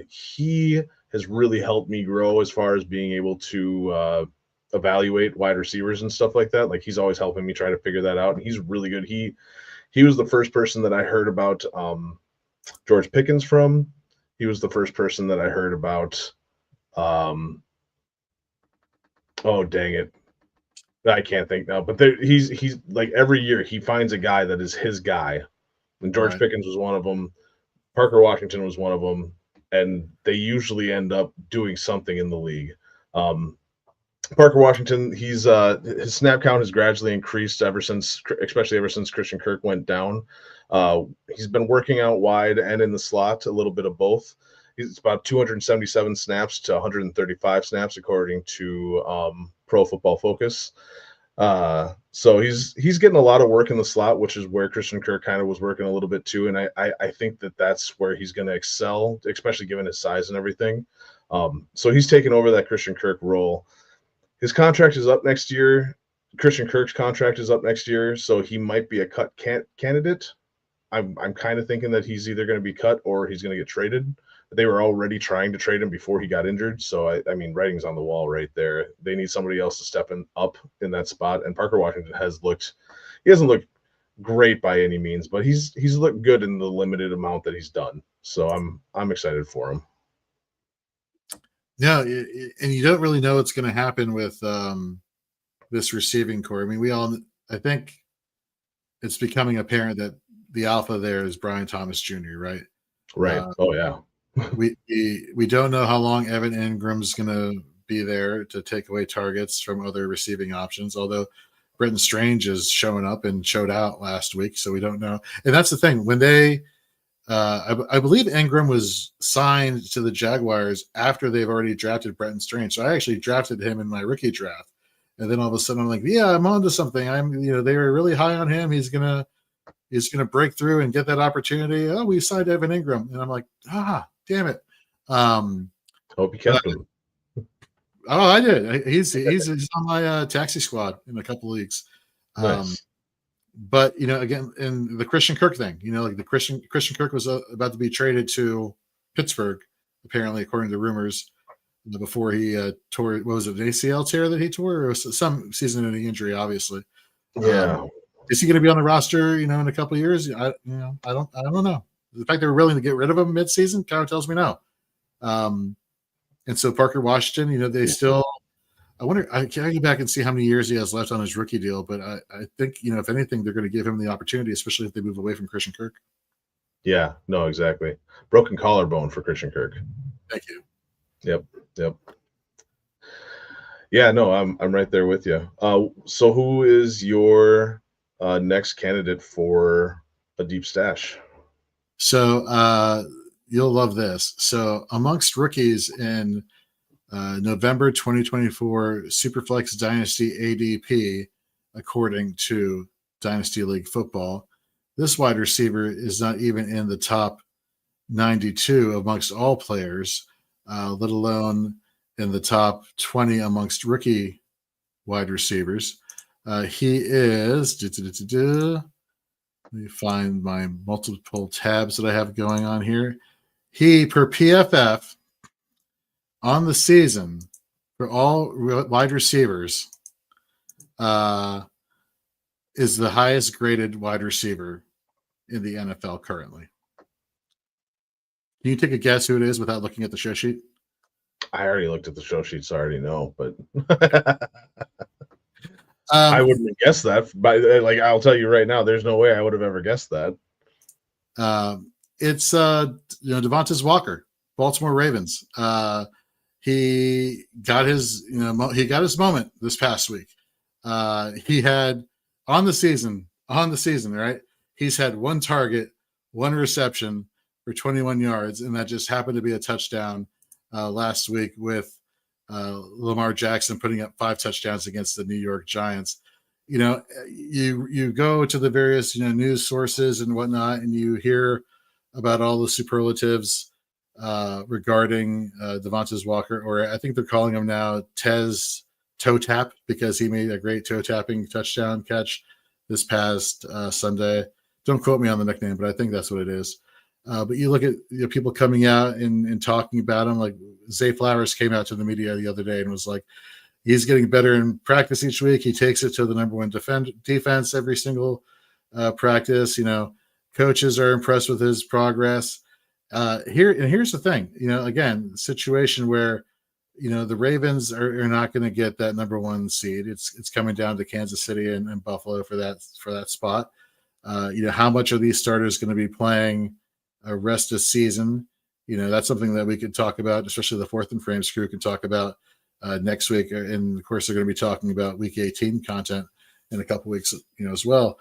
He has really helped me grow as far as being able to evaluate wide receivers and stuff like that. Like, he's always helping me try to figure that out, and he's really good. He was the first person that I heard about George Pickens from. He was the first person that I heard about. Oh, dang it. I can't think now. But he's like, every year he finds a guy that is his guy. And George Pickens was one of them. Parker Washington was one of them, and they usually end up doing something in the league. Parker Washington, his snap count has gradually increased especially ever since Christian Kirk went down. He's been working out wide and in the slot, a little bit of both. He's about 277 snaps to 135 snaps, according to Pro Football Focus. So he's getting a lot of work in the slot, which is where Christian Kirk kind of was working a little bit too. And I think that's where he's going to excel, especially given his size and everything. So he's taken over that Christian Kirk role. His contract is up next year. Christian Kirk's contract is up next year, so he might be a cut candidate. I'm kind of thinking that he's either going to be cut or he's going to get traded. They were already trying to trade him before he got injured, so I mean, writing's on the wall right there. They need somebody else to step up in that spot, and Parker Washington hasn't looked great by any means, but he's looked good in the limited amount that he's done. So I'm excited for him. Yeah, and you don't really know what's going to happen with this receiving core. I mean, I think it's becoming apparent that the alpha there is Brian Thomas Jr., right? Right. Oh, yeah. we don't know how long Evan Ingram's going to be there to take away targets from other receiving options, although Brenton Strange is showing up and showed out last week, so we don't know. And that's the thing. When they I believe Ingram was signed to the Jaguars after they've already drafted Brenton Strange. So I actually drafted him in my rookie draft. And then all of a sudden I'm like, yeah, I'm onto something. They were really high on him. He's gonna break through and get that opportunity. Oh, we signed Evan Ingram. And I'm like, damn it. Hope you kept him. Oh, I did. He's on my taxi squad in a couple leagues. Nice. But again, in the Christian Kirk thing, like the Christian Kirk was about to be traded to Pittsburgh, apparently, according to rumors, before he tore. What was it, an ACL tear that he tore, or some season-ending injury? Obviously, yeah. Is he going to be on the roster? In a couple of years? I don't know. The fact they were willing to get rid of him mid-season kind of tells me no. And so Parker Washington, they still. I wonder. I can go back and see how many years he has left on his rookie deal, but I think if anything, they're going to give him the opportunity, especially if they move away from Christian Kirk. Yeah. No. Exactly. Broken collarbone for Christian Kirk. Thank you. Yep. Yeah. No. I'm right there with you. So who is your next candidate for a deep stash? So you'll love this. So amongst rookies in November 2024 Superflex Dynasty ADP, according to Dynasty League Football, this wide receiver is not even in the top 92 amongst all players, let alone in the top 20 amongst rookie wide receivers. He is. Let me find my multiple tabs that I have going on here. He, per PFF, on the season for all wide receivers, is the highest graded wide receiver in the NFL currently. Can you take a guess who it is without looking at the show sheet? I already looked at the show sheet, so I already know, but I wouldn't have guessed that. But I'll tell you right now, there's no way I would have ever guessed that. It's Devontae Walker, Baltimore Ravens. He got his moment this past week. He had on the season, right? He's had one target, one reception for 21 yards, and that just happened to be a touchdown last week with Lamar Jackson putting up 5 touchdowns against the New York Giants. You go to the various news sources and whatnot, and you hear about all the superlatives regarding Devontae Walker, or I think they're calling him now Tez Toe Tap, because he made a great toe tapping touchdown catch this past Sunday. Don't quote me on the nickname, but I think that's what it is. But you look at people coming out and talking about him, like Zay Flowers came out to the media the other day and was like, he's getting better in practice each week. He takes it to the number one defense every single practice. Coaches are impressed with his progress. Here's the thing, again, situation where, the Ravens are not going to get that number one seed. It's coming down to Kansas City and Buffalo for that spot. How much are these starters going to be playing rest of season. That's something that we could talk about, especially the Fourth and Frames crew can talk about next week. And of course, they're going to be talking about Week 18 content in a couple weeks, as well.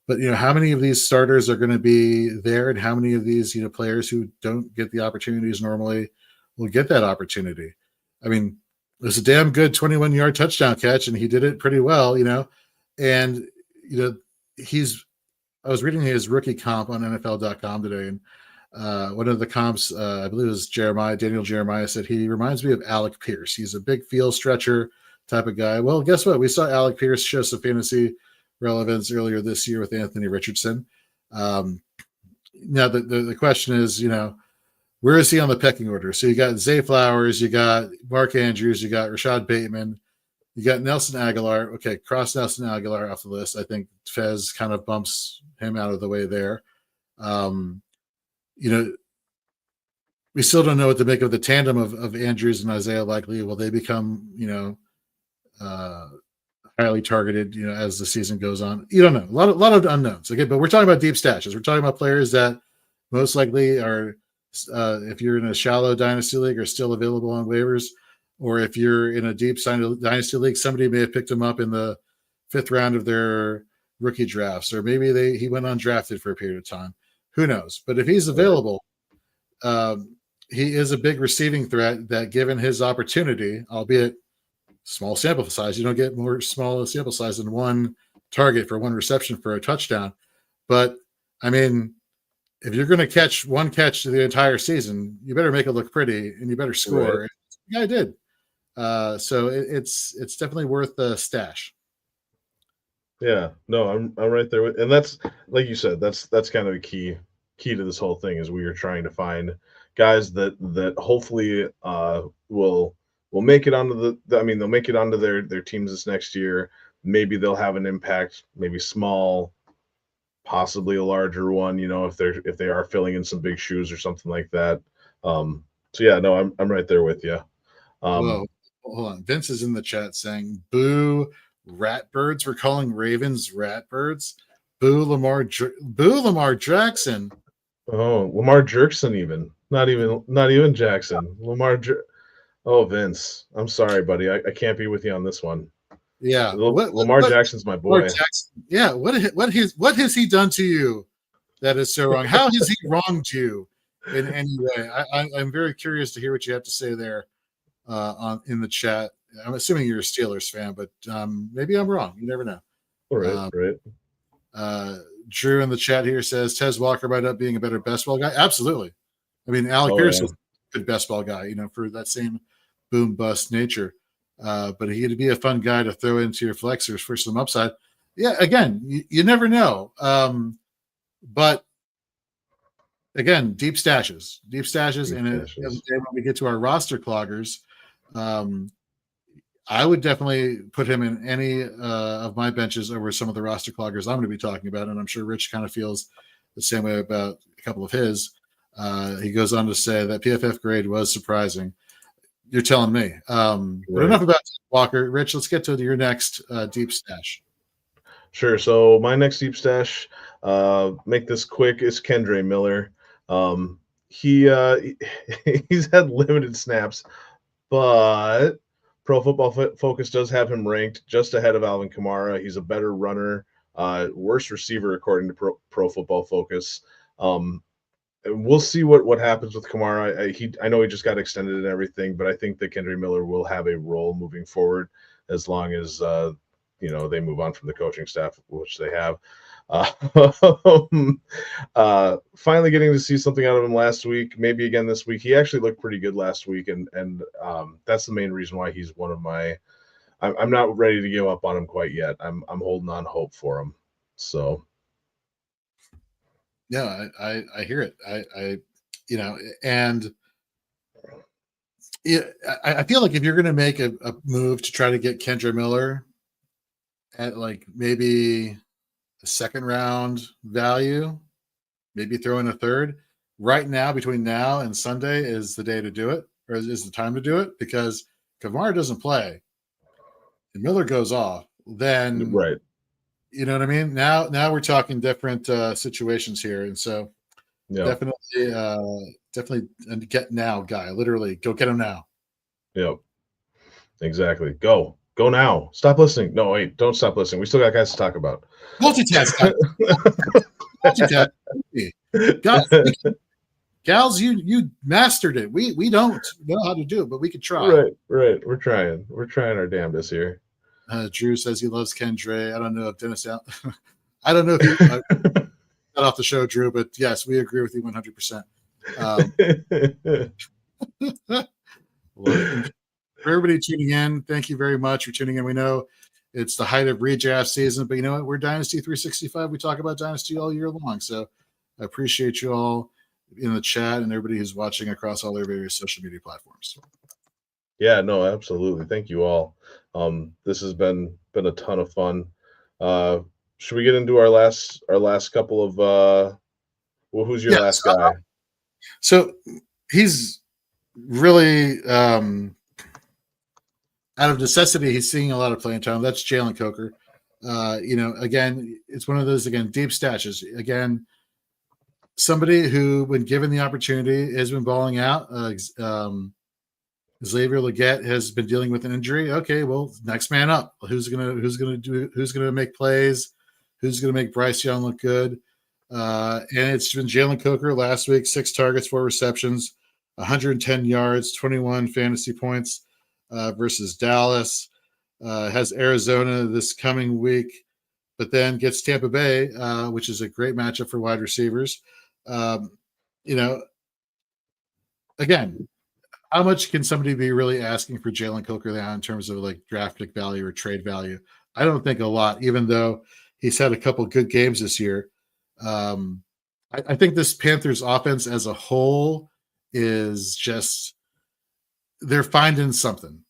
But how many of these starters are going to be there, and how many of these players who don't get the opportunities normally will get that opportunity? I mean, it was a damn good 21-yard touchdown catch, and he did it pretty well, And I was reading his rookie comp on NFL.com today, and one of the comps, I believe it was Daniel Jeremiah, said he reminds me of Alec Pierce. He's a big field stretcher type of guy. Well, guess what? We saw Alec Pierce show some fantasy relevance earlier this year with Anthony Richardson. Now, the question is, where is he on the pecking order? So you got Zay Flowers, you got Mark Andrews, you got Rashad Bateman, you got Nelson Aguilar. Okay, cross Nelson Aguilar off the list. I think Fez kind of bumps him out of the way there. We still don't know what to make of the tandem of Andrews and Isaiah Likely. Will they become, highly targeted, as the season goes on? You don't know. A lot of unknowns. Okay, but we're talking about deep stashes. We're talking about players that most likely are, if you're in a shallow dynasty league, are still available on waivers, or if you're in a deep dynasty league, somebody may have picked him up in the 5th round of their rookie drafts, or maybe he went undrafted for a period of time. Who knows? But if he's available, he is a big receiving threat that, given his opportunity, albeit small sample size, you don't get more small sample size than one target for one reception for a touchdown. But I mean, if you're going to catch one catch the entire season, you better make it look pretty and you better score. Right. The guy did. So it's definitely worth a stash. Yeah, no, I'm right there with, and that's, like you said, that's kind of the key to this whole thing, is we are trying to find guys that hopefully will make it onto they'll make it onto their teams this next year. Maybe they'll have an impact, maybe small, possibly a larger one, if they are filling in some big shoes or something like that. So yeah, no, I'm right there with you. Whoa, hold on. Vince is in the chat saying, "Boo, Ratbirds." We're calling Ravens Ratbirds. Boo, Lamar Jackson. Oh, Lamar Jerkson, even not even Jackson. Oh, Vince, I'm sorry, buddy. I can't be with you on this one. Yeah, Lamar Jackson's my boy. Yeah, what has he done to you that is so wrong? How has he wronged you in any way? I'm very curious to hear what you have to say there in the chat. I'm assuming you're a Steelers fan, but maybe I'm wrong. You never know. All right, right. Drew in the chat here says Tez Walker might end up being a better best ball guy. Absolutely. I mean, Alec Pierce is a good best ball guy, for that same boom bust nature. But he'd be a fun guy to throw into your flexors for some upside. Yeah, again, you never know. But again, deep stashes. And when we get to our roster cloggers, I would definitely put him in any of my benches over some of the roster cloggers I'm going to be talking about. And I'm sure Rich kind of feels the same way about a couple of his. He goes on to say that PFF grade was surprising. You're telling me. But enough about Walker. Rich, let's get to your next deep stash. Sure. So my next deep stash, make this quick, is Kendre Miller. He's had limited snaps, but Pro Football Focus does have him ranked just ahead of Alvin Kamara. He's a better runner, worse receiver according to Pro Football Focus. We'll see what happens with Kamara. I know he just got extended and everything, but I think that Kendre Miller will have a role moving forward as long as they move on from the coaching staff, which they have. Finally getting to see something out of him last week, maybe again this week. He actually looked pretty good last week, and that's the main reason why he's one of my. I'm not ready to give up on him quite yet. I'm holding on hope for him. So. Yeah, I hear it. And I feel like if you're going to make a move to try to get Kendre Miller at like maybe a second round value, maybe throw in a third. Right now, between now and Sunday is the day to do it, or is the time to do it, because Kamara doesn't play and Miller goes off, then right. You know what I mean? Now we're talking different situations here. And so Yeah. Definitely a get now guy. Literally, go get him now. Yep. Exactly. Go now. Stop listening. No, wait, don't stop listening. We still got guys to talk about. Multitask. Multitask. Guys, gals, you mastered it. We don't know how to do it, but we could try. Right. We're trying our damnedest here. Drew says he loves Ken Dre. I don't know if Dennis out. I don't know if you got off the show, Drew, but yes, we agree with you 100%. For everybody tuning in, thank you very much for tuning in. We know it's the height of redraft season, but you know what? We're Dynasty 365. We talk about Dynasty all year long. So I appreciate you all in the chat and everybody who's watching across all their various social media platforms. Yeah, no, absolutely. Thank you all. This has been a ton of fun. Should we get into our last couple of who's your last guy? So he's really out of necessity, he's seeing a lot of playing time. That's Jalen Coker. Again, it's one of those deep stashes. Again, somebody who, when given the opportunity, has been balling out. Xavier Legette has been dealing with an injury. Okay, well, next man up. Who's gonna make plays? Who's gonna make Bryce Young look good? And it's been Jalen Coker last week, 6 targets, 4 receptions, 110 yards, 21 fantasy points versus Dallas. Has Arizona this coming week, but then gets Tampa Bay, which is a great matchup for wide receivers. Again, how much can somebody be really asking for Jalen Coker now in terms of like draft pick value or trade value? I don't think a lot, even though he's had a couple good games this year. I think this Panthers offense as a whole is just, they're finding something.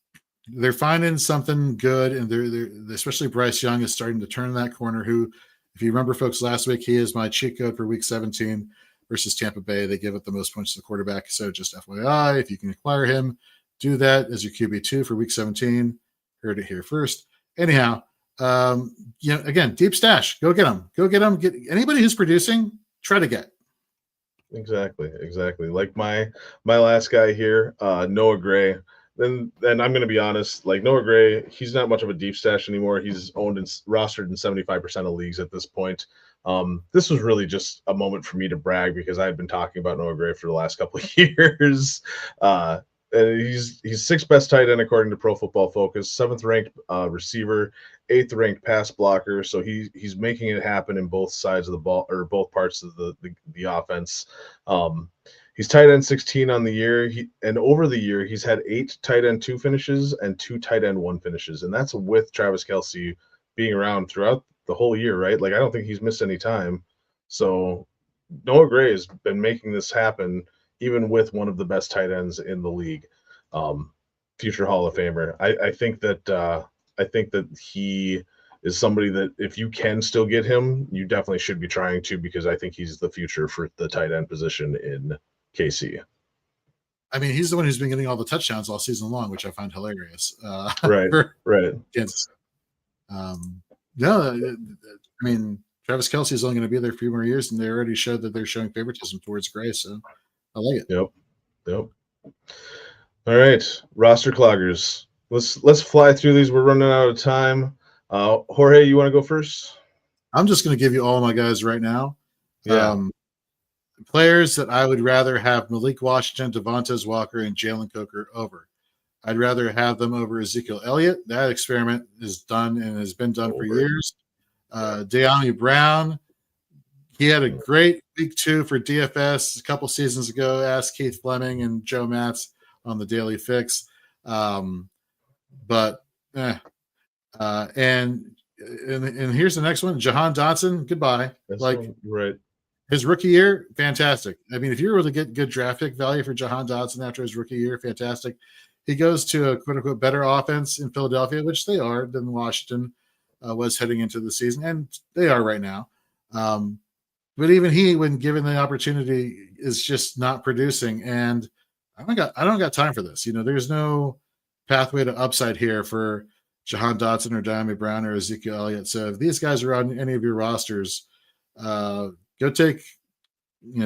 They're finding something good, and they're especially Bryce Young is starting to turn that corner. Who, if you remember, folks, last week he is my cheat code for Week 17 versus Tampa Bay. They give up the most points to the quarterback. So just FYI, if you can acquire him, do that as your QB2 for Week 17. Heard it here first. Anyhow, again, deep stash. Go get them. Go get them. Get anybody who's producing. Try to get. Exactly. Like my last guy here, Noah Gray. Then I'm going to be honest. Like Noah Gray, he's not much of a deep stash anymore. He's owned and rostered in 75% of leagues at this point. This was really just a moment for me to brag because I had been talking about Noah Gray for the last couple of years. And he's 6th best tight end according to Pro Football Focus, 7th ranked receiver, 8th ranked pass blocker. So he's making it happen in both sides of the ball, or both parts of the offense. He's tight end 16 on the year. And over the year, he's had 8 tight end 2 finishes and 2 tight end 1 finishes. And that's with Travis Kelce being around throughout the whole year, right? Like, I don't think he's missed any time. So Noah Gray has been making this happen even with one of the best tight ends in the league. Future Hall of Famer. I think that he is somebody that if you can still get him, you definitely should be trying to, because I think he's the future for the tight end position in KC. I mean, he's the one who's been getting all the touchdowns all season long, which I find hilarious. Right. Kansas. No, I mean, Travis Kelce is only going to be there a few more years, and they already showed that they're showing favoritism towards Gray, so I like it. Yep. All right, roster cloggers. Let's fly through these. We're running out of time. Jorge, you want to go first? I'm just going to give you all my guys right now. Yeah. Players that I would rather have Malik Washington, Devontae Walker, and Jalen Coker over. I'd rather have them over Ezekiel Elliott. That experiment is done and has been done for years. De'Ami Brown, he had a great week 2 for DFS a couple seasons ago. Ask Keith Fleming and Joe Matz on the Daily Fix. And here's the next one, Jahan Dotson. Goodbye. Right. His rookie year, fantastic. I mean, if you were to get good draft pick value for Jahan Dotson after his rookie year, fantastic. He goes to a quote-unquote better offense in Philadelphia, which they are, than Washington was heading into the season, and they are right now. But even he, when given the opportunity, is just not producing. And I don't got time for this. There's no pathway to upside here for Jahan Dotson or De'Ami Brown or Ezekiel Elliott. So if these guys are on any of your rosters, go take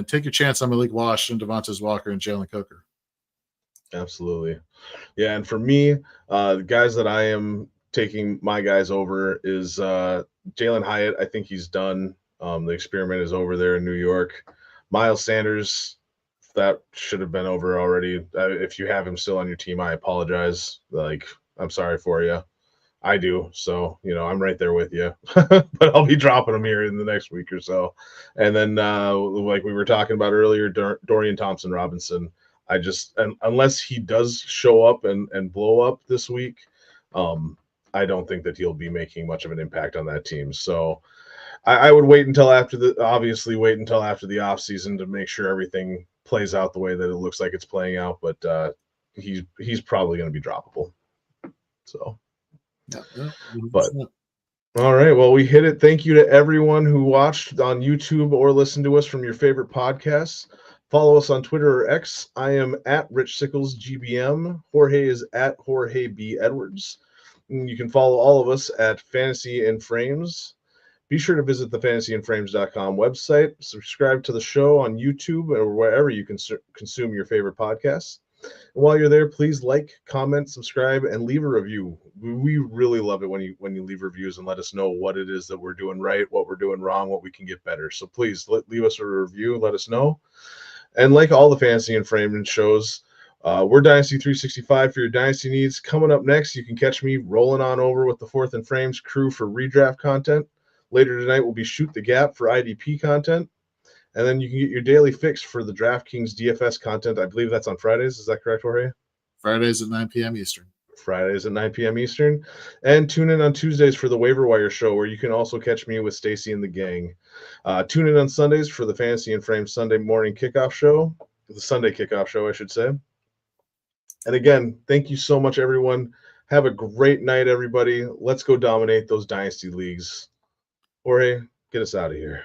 take your chance on Malik Wash and Devontae Walker and Jalen Coker. Absolutely. Yeah, and for me, the guys that I am taking my guys over is Jalen Hyatt. I think he's done. The experiment is over there in New York. Miles Sanders, that should have been over already. If you have him still on your team, I apologize. I'm sorry for you. I do. So, I'm right there with you. But I'll be dropping him here in the next week or so. And then, like we were talking about earlier, Dorian Thompson-Robinson. Unless he does show up and blow up this week, I don't think that he'll be making much of an impact on that team. So I would wait until after the offseason to make sure everything plays out the way that it looks like it's playing out. But he's probably going to be droppable. So, but all right, well, we hit it. Thank you to everyone who watched on YouTube or listened to us from your favorite podcasts. Follow us on Twitter or X. I am at Rich Sickles GBM. Jorge is at Jorge B. Edwards. And you can follow all of us at Fantasy and Frames. Be sure to visit the fantasyandframes.com website. Subscribe to the show on YouTube or wherever you can consume your favorite podcasts. And while you're there, please like, comment, subscribe, and leave a review. We really love it when you leave reviews and let us know what it is that we're doing right, what we're doing wrong, what we can get better. So please leave us a review. Let us know. And like all the Fantasy and Framing shows, we're Dynasty 365 for your Dynasty needs. Coming up next, you can catch me rolling on over with the Fourth and Frames crew for Redraft content. Later tonight will be Shoot the Gap for IDP content. And then you can get your daily fix for the DraftKings DFS content. I believe that's on Fridays. Is that correct, Jorge? Fridays at 9 p.m. Eastern. Fridays at 9 p.m. Eastern. And tune in on Tuesdays for the Waiver Wire show, where you can also catch me with Stacy and the gang. Tune in on Sundays for the Fantasy and Frame Sunday morning kickoff show, the Sunday kickoff show, I should say. And again, thank you so much, everyone. Have a great night, everybody. Let's go dominate those Dynasty leagues. Jorge, get us out of here.